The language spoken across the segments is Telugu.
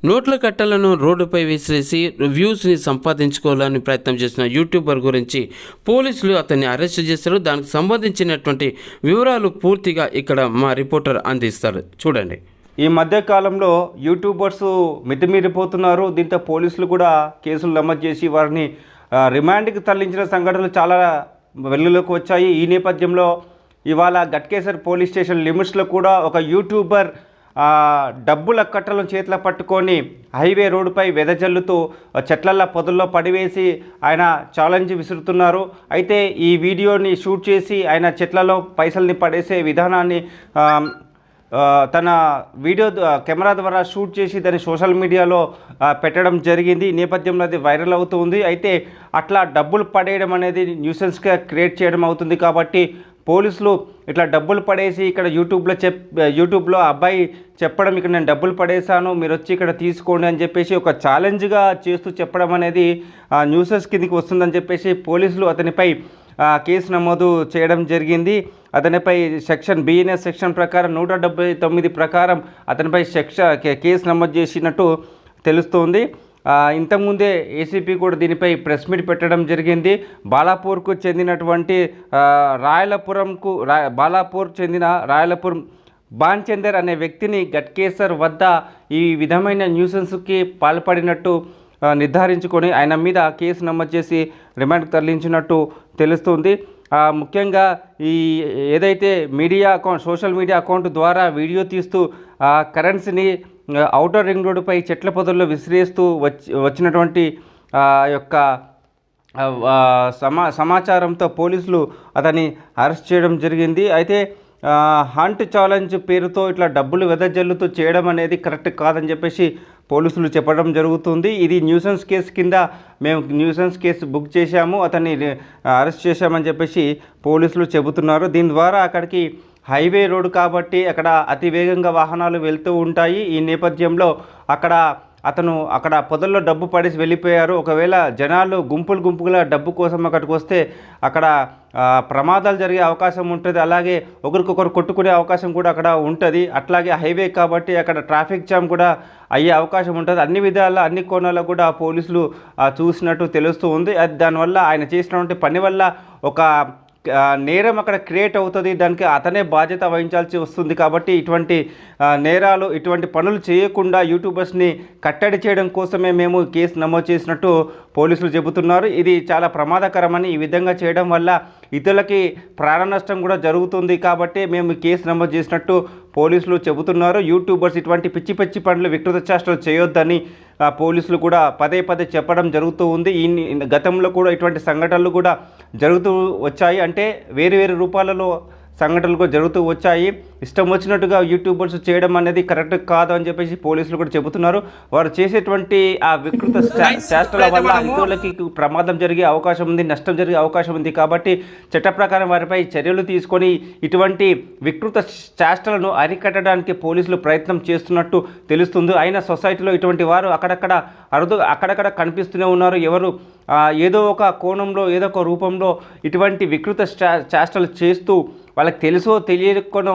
నోట్ల కట్టలను రోడ్డుపై విసిరేసి వ్యూస్ని సంపాదించుకోవాలని ప్రయత్నం చేసిన యూట్యూబర్ గురించి పోలీసులు అతన్ని అరెస్ట్ చేశారు. దానికి సంబంధించినటువంటి వివరాలు పూర్తిగా ఇక్కడ మా రిపోర్టర్ అందిస్తారు, చూడండి. ఈ మధ్య కాలంలో యూట్యూబర్స్ మితిమీరిపోతున్నారు. దీంతో పోలీసులు కూడా కేసులు నమోదు చేసి వారిని రిమాండ్కి తరలించిన సంఘటనలు చాలా వెలుగులోకి వచ్చాయి. ఈ నేపథ్యంలో ఇవాళ గట్కేసర్ పోలీస్ స్టేషన్ లిమిట్స్లో కూడా ఒక యూట్యూబర్ డబ్బుల కట్టలను చేతిలో పట్టుకొని హైవే రోడ్డుపై వెదజల్లుతూ చెట్లల్లో పొదల్లో పడివేసి ఆయన ఛాలెంజ్ విసురుతున్నారు. అయితే ఈ వీడియోని షూట్ చేసి ఆయన చెట్లలో పైసల్ని పడేసే విధానాన్ని తన వీడియో కెమెరా ద్వారా షూట్ చేసి దాన్ని సోషల్ మీడియాలో పెట్టడం జరిగింది. ఈ నేపథ్యంలో అది వైరల్ అవుతుంది. అయితే అట్లా డబ్బులు పడేయడం అనేది న్యూసెన్స్గా క్రియేట్ చేయడం అవుతుంది. కాబట్టి పోలీసులు ఇట్లా డబ్బులు పడేసి ఇక్కడ యూట్యూబ్లో అబ్బాయి చెప్పడం, ఇక్కడ నేను డబ్బులు పడేశాను, మీరు వచ్చి ఇక్కడ తీసుకోండి అని చెప్పేసి ఒక ఛాలెంజ్గా చేస్తూ చెప్పడం అనేది న్యూసెన్స్ కిందికి వస్తుందని చెప్పేసి పోలీసులు అతనిపై కేసు నమోదు చేయడం జరిగింది. అతనిపై సెక్షన్ బిఎన్ఎస్ సెక్షన్ ప్రకారం 179 ప్రకారం అతనిపై కేసు నమోదు చేసినట్టు తెలుస్తోంది. ఇంతకుముందే ఏసీపీ కూడా దీనిపై ప్రెస్ మీట్ పెట్టడం జరిగింది. బాలాపూర్కు చెందినటువంటి బాలాపూర్ చెందిన రాయలపురం బాన్చందర్ అనే వ్యక్తిని గట్కేసర్ వద్ద ఈ విధమైన న్యూసెన్స్కి పాల్పడినట్టు నిర్ధారించుకొని ఆయన మీద కేసు నమోదు చేసి రిమాండ్కి తరలించినట్టు తెలుస్తుంది. ముఖ్యంగా ఈ ఏదైతే సోషల్ మీడియా అకౌంట్ ద్వారా వీడియో తీస్తూ కరెన్సీని ఔటర్ రింగ్ రోడ్డుపై చెట్ల పొదల్లో విసిరేస్తూ వచ్చినటువంటి యొక్క సమాచారంతో పోలీసులు అతన్ని అరెస్ట్ చేయడం జరిగింది. అయితే హంట్ ఛాలెంజ్ పేరుతో ఇట్లా డబ్బులు వెదజల్లుతూ చేయడం అనేది కరెక్ట్ కాదని చెప్పేసి పోలీసులు చెప్పడం జరుగుతుంది. ఇది న్యూసెన్స్ కేసు కింద మేము న్యూసెన్స్ కేసు బుక్ చేశాము, అతన్ని అరెస్ట్ చేశామని చెప్పేసి పోలీసులు చెబుతున్నారు. దీని ద్వారా అక్కడికి హైవే రోడ్డు కాబట్టి అక్కడ అతి వేగంగా వాహనాలు వెళ్తూ ఉంటాయి. ఈ నేపథ్యంలో అక్కడ పొదల్లో డబ్బు పడేసి వెళ్ళిపోయారు. ఒకవేళ జనాలు గుంపులుగా డబ్బు కోసం అక్కడికి వస్తే అక్కడ ప్రమాదాలు జరిగే అవకాశం ఉంటుంది. అలాగే ఒకరికొకరు కొట్టుకునే అవకాశం కూడా అక్కడ ఉంటుంది. అట్లాగే హైవే కాబట్టి అక్కడ ట్రాఫిక్ జామ్ కూడా అయ్యే అవకాశం ఉంటుంది. అన్ని విధాల అన్ని కోణాల్లో కూడా పోలీసులు చూసినట్టు తెలుస్తూ ఉంది. దానివల్ల ఆయన చేసినటువంటి పని వల్ల ఒక నేరం అక్కడ క్రియేట్ అవుతుంది. దానికి అతనే బాధ్యత వహించాల్సి వస్తుంది. కాబట్టి ఇటువంటి నేరాలు, ఇటువంటి పనులు చేయకుండా యూట్యూబర్స్ని కట్టడి చేయడం కోసమే మేము కేసు నమోదు చేసినట్టు పోలీసులు చెబుతున్నారు. ఇది చాలా ప్రమాదకరమని, ఈ విధంగా చేయడం వల్ల ఇతరులకి ప్రాణ నష్టం కూడా జరుగుతుంది. కాబట్టి మేము కేసు నమోదు చేసినట్టు పోలీసులు చెబుతున్నారు. యూట్యూబర్స్ ఇటువంటి పిచ్చి పనులు, వికృత చేష్టలు చేయొద్దని పోలీసులు కూడా పదే చెప్పడం జరుగుతూ ఉంది. ఈ గతంలో కూడా ఇటువంటి సంఘటనలు కూడా జరుగుతూ వచ్చాయి. అంటే వేరు రూపాలలో సంఘటనలు కూడా జరుగుతూ వచ్చాయి. ఇష్టం వచ్చినట్టుగా యూట్యూబర్స్ చేయడం అనేది కరెక్ట్ కాదు అని చెప్పేసి పోలీసులు కూడా చెబుతున్నారు. వారు చేసేటువంటి ఆ వికృత చేష్టల వల్ల ఇతరులకి ప్రమాదం జరిగే అవకాశం ఉంది, నష్టం జరిగే అవకాశం ఉంది. కాబట్టి చట్ట ప్రకారం వారిపై చర్యలు తీసుకొని ఇటువంటి వికృత చేష్టలను అరికట్టడానికి పోలీసులు ప్రయత్నం చేస్తున్నట్టు తెలుస్తుంది. అయినా సొసైటీలో ఇటువంటి వారు అక్కడక్కడ కనిపిస్తూనే ఉన్నారు. ఎవరు ఏదో ఒక కోణంలో, ఏదో ఒక రూపంలో ఇటువంటి వికృత చేష్టలు చేస్తూ వాళ్ళకి తెలుసో తెలియకనో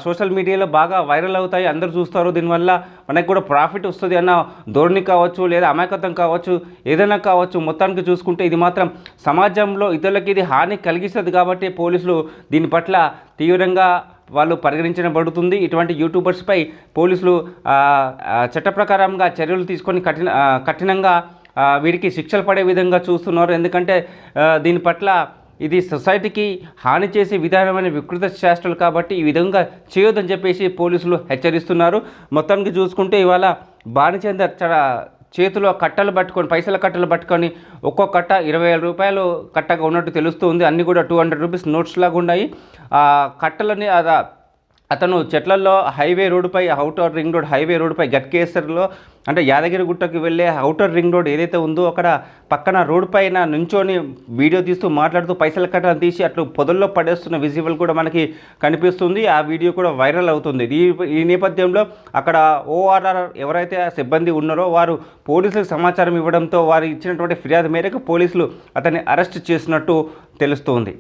సోషల్ మీడియాలో బాగా వైరల్ అవుతాయి, అందరూ చూస్తారు. దీనివల్ల మనకు కూడా ప్రాఫిట్ వస్తుంది అన్న ధోరణి కావచ్చు, లేదా అమాయకత్వం కావచ్చు, ఏదైనా కావచ్చు. మొత్తానికి చూసుకుంటే ఇది మాత్రం సమాజంలో ఇతరులకి ఇది హాని కలిగిస్తుంది. కాబట్టి పోలీసులు దీని పట్ల తీవ్రంగా వాళ్ళు పరిగణించబడుతుంది. ఇటువంటి యూట్యూబర్స్పై పోలీసులు చట్ట ప్రకారంగా చర్యలు తీసుకొని కఠినంగా వీరికి శిక్షలు పడే విధంగా చూస్తున్నారు. ఎందుకంటే దీని పట్ల ఇది సొసైటీకి హాని చేసే విధానమైన వికృత చేష్టలు కాబట్టి ఈ విధంగా చేయొద్దని చెప్పేసి పోలీసులు హెచ్చరిస్తున్నారు. మొత్తానికి చూసుకుంటే ఇవాళ బాణచందర్ చేతిలో పైసల కట్టలు పట్టుకొని ఒక్కో కట్ట 20,000 రూపాయలు కట్టగా ఉన్నట్టు తెలుస్తుంది. అన్నీ కూడా 200 రూపీస్ నోట్స్ లాగా ఉన్నాయి. కట్టలని అతను చెట్లల్లో హైవే రోడ్డుపై ఔటర్ రింగ్ రోడ్ హైవే రోడ్డుపై గట్కేసర్లో అంటే యాదగిరిగుట్టకి వెళ్ళే ఔటర్ రింగ్ రోడ్ ఏదైతే ఉందో అక్కడ పక్కన రోడ్డు పైన నుంచొని వీడియో తీస్తూ మాట్లాడుతూ పైసల కట్టలు తీసి అట్లు పొదల్లో పడేస్తున్న విజువల్ కూడా మనకి కనిపిస్తుంది. ఆ వీడియో కూడా వైరల్ అవుతుంది. ఈ నేపథ్యంలో అక్కడ ఓఆర్ఆర్ ఎవరైతే సిబ్బంది ఉన్నారో వారు పోలీసులకు సమాచారం ఇవ్వడంతో వారు ఇచ్చినటువంటి ఫిర్యాదు మేరకు పోలీసులు అతన్ని అరెస్ట్ చేసినట్టు తెలుస్తోంది.